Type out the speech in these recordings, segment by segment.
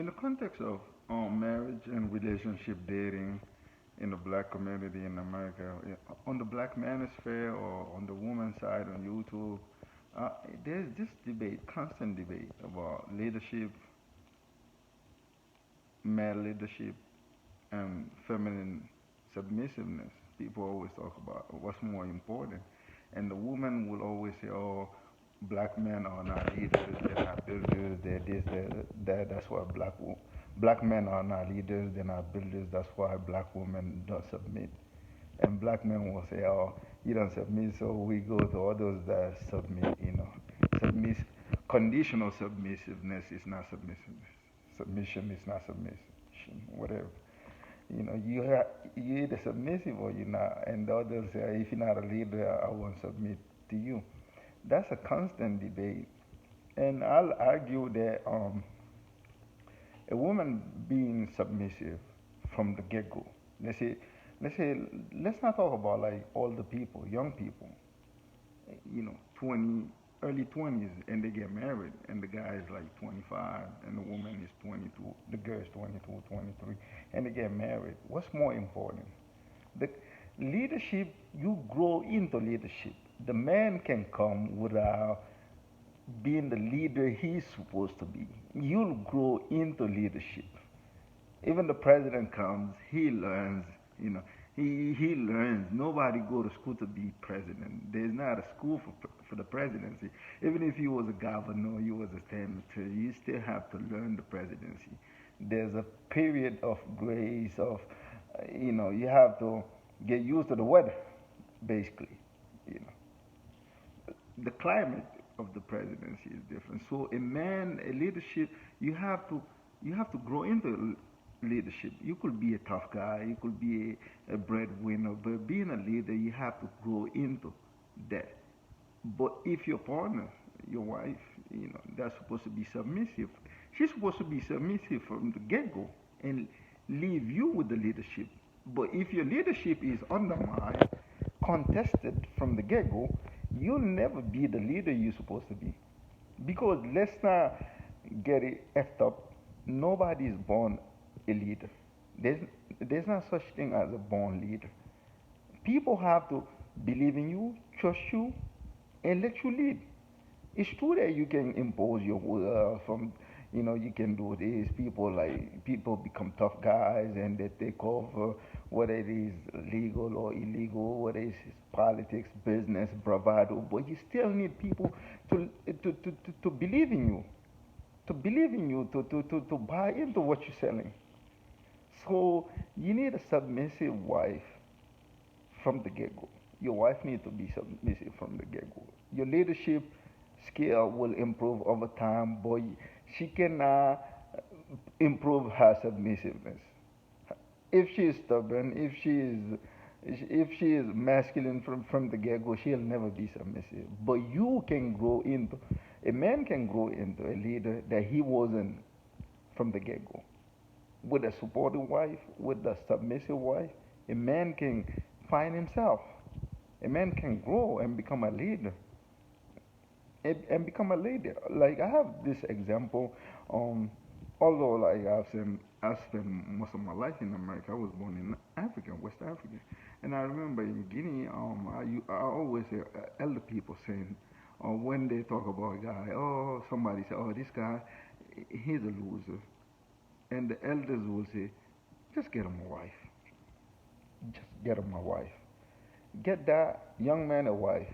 In the context of marriage and relationship dating in the black community in America, on the black manosphere or on the woman's side on YouTube, uh, there's this debate, constant debate about leadership, male leadership, and feminine submissiveness. People always talk about what's more important, and the woman will always say, "Oh, black men are not leaders. They're not builders. They're this, they're that. That's why black men are not leaders. They're not builders. That's why black women don't submit." And black men will say, "Oh, you don't submit, so we go to others that submit." Submiss conditional submissiveness is not submissiveness. Submission is not submission. Whatever. You either submissive or you're not. And the others say, if you're not a leader, I won't submit to you. That's a constant debate. And I'll argue that a woman being submissive from the get-go. Let's say, let's say, let's not talk about like older people, young people. 20, early 20s, and they get married, and the guy is like 25, and the woman is 22, the girl is 22, 23, and they get married. What's more important? The leadership, you grow into leadership. The man can come without being the leader he's supposed to be. You'll grow into leadership. Even the president comes, he learns, you know, he learns. Nobody go to school to be president. There's not a school for the presidency. Even if you was a governor, you was a senator, you still have to learn the presidency. There's a period of grace of, you have to get used to the weather, basically. You know, the climate of the presidency is different. So a leadership, you have to you have to grow into leadership. You could be a tough guy, you could be a breadwinner, but being a leader, you have to grow into that. But if your partner, your wife, that's supposed to be submissive, she's supposed to be submissive from the get go and leave you with the leadership. But if your leadership is undermined, contested from the get go, you'll never be the leader you're supposed to be. Because let's not get it effed up. Nobody is born a leader. There's, there's not such thing as a born leader. People have to believe in you, trust you, and let you lead. It's true that you can impose your will from, you can do this. People become tough guys and they take over whether it is legal or illegal, whether it's politics, business, bravado. But you still need people to to believe in you, to buy into what you're selling. So you need a submissive wife from the get-go. Your wife needs to be submissive from the get-go. Your leadership skill will improve over time, but she cannot improve her submissiveness. If she is stubborn, if she is masculine from the get-go, she'll never be submissive. But you can grow into a man can grow into a leader that he wasn't from the get-go. With a supportive wife, with a submissive wife, a man can find himself. A man can grow and become a leader. And become a leader. Like I have this example. Although like I've spent most of my life in America. I was born in Africa, West Africa, and I remember in Guinea. I always hear elder people saying, when they talk about a guy, somebody say, this guy, he's a loser, and the elders will say, just get him a wife. Just get him a wife. Get that young man a wife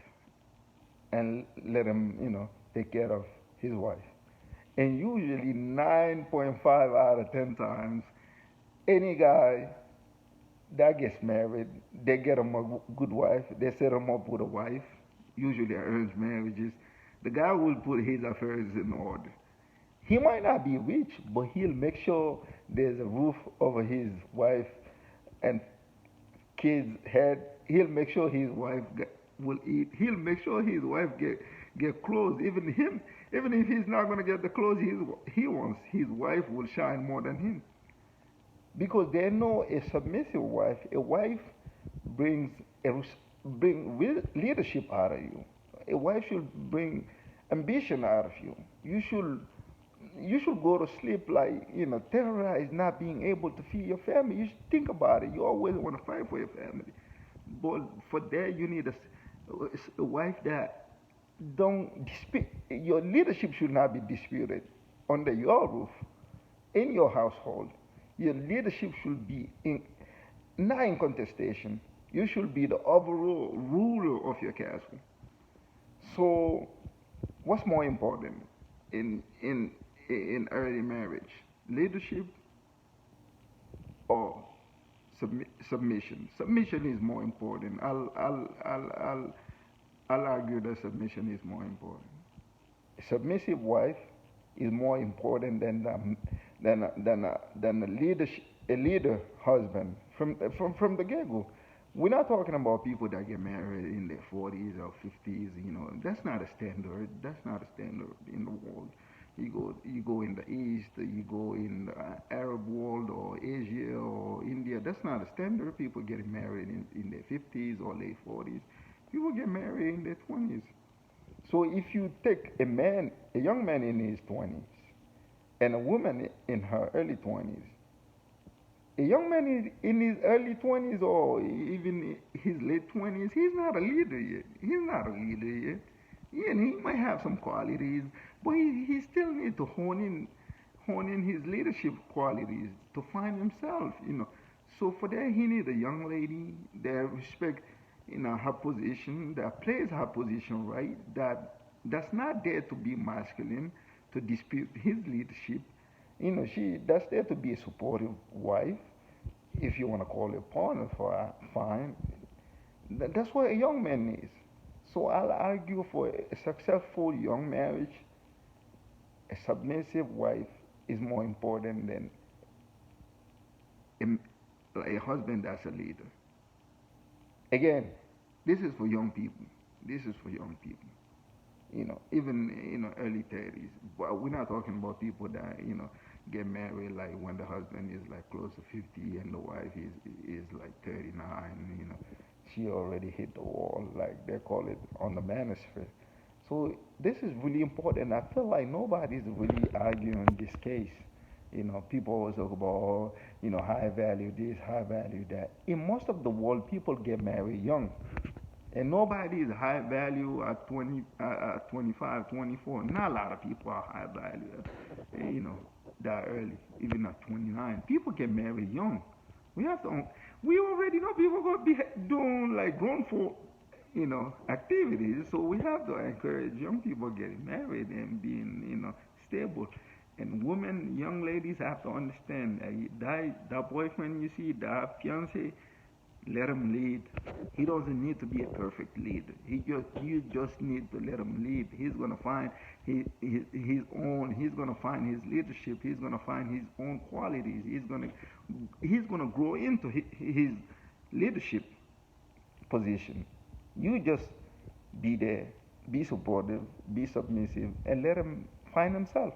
and let him, take care of his wife. And usually 9.5 out of 10 times, any guy that gets married, they get him a good wife, they set him up with a wife, usually arranged marriages. The guy will put his affairs in order. He might not be rich, but he'll make sure there's a roof over his wife and kids' head. He'll make sure his wife will eat. He'll make sure his wife get clothes. Even if he's not gonna get the clothes he wants, his wife will shine more than him because they know a submissive wife. A wife brings leadership out of you. A wife should bring ambition out of you. You should you should go to sleep like, terrorized not being able to feed your family. You should think about it. You always want to fight for your family. But for that, you need a wife that don't dispute. Your leadership should not be disputed under your roof, in your household. Your leadership should be not in contestation. You should be the overall ruler of your castle. So, what's more important in early marriage, leadership or submission? Submission is more important. I'll argue that submission is more important. A submissive wife is more important than a leader husband from the get go. We're not talking about people that get married in their 40s or 50s. That's not a standard. That's not a standard in the world. You go in the East, you go in the Arab world or Asia or India. That's not a standard. People getting married in their 50s or late 40s. People get married in their 20s. So if you take a young man in his 20s, and a woman in her early 20s, a young man in his early 20s or even his late 20s, he's not a leader yet. He's not a leader yet. Yeah, and he might have some qualities, but he still needs to hone in his leadership qualities to find himself. So for that, he needs a young lady that respect, her position, that plays her position right, that's not there to be masculine, to dispute his leadership. She that's there to be a supportive wife, if you want to call it a partner for her, fine. That's what a young man needs. So I'll argue for a successful young marriage, a submissive wife is more important than a husband that's a leader. Again, this is for young people. This is for young people. Even early 30s. But we're not talking about people that get married like when the husband is like close to 50 and the wife is like 39. She already hit the wall, like they call it on the manosphere. So this is really important. I feel like nobody's really arguing this case. People always talk about, high value this, high value that. In most of the world, people get married young. And nobody is high value at 20, 25, 24. Not a lot of people are high value, that early, even at 29. People get married young. We have to, we already know people going to be doing like grown folk, activities. So we have to encourage young people getting married and being, stable. And women, young ladies have to understand that boyfriend you see, that fiance, let him lead. He doesn't need to be a perfect leader. You just need to let him lead. He's gonna find his own. He's gonna find his leadership. He's gonna find his own qualities. He's gonna grow into his leadership position. You just be there, be supportive, be submissive, and let him find himself.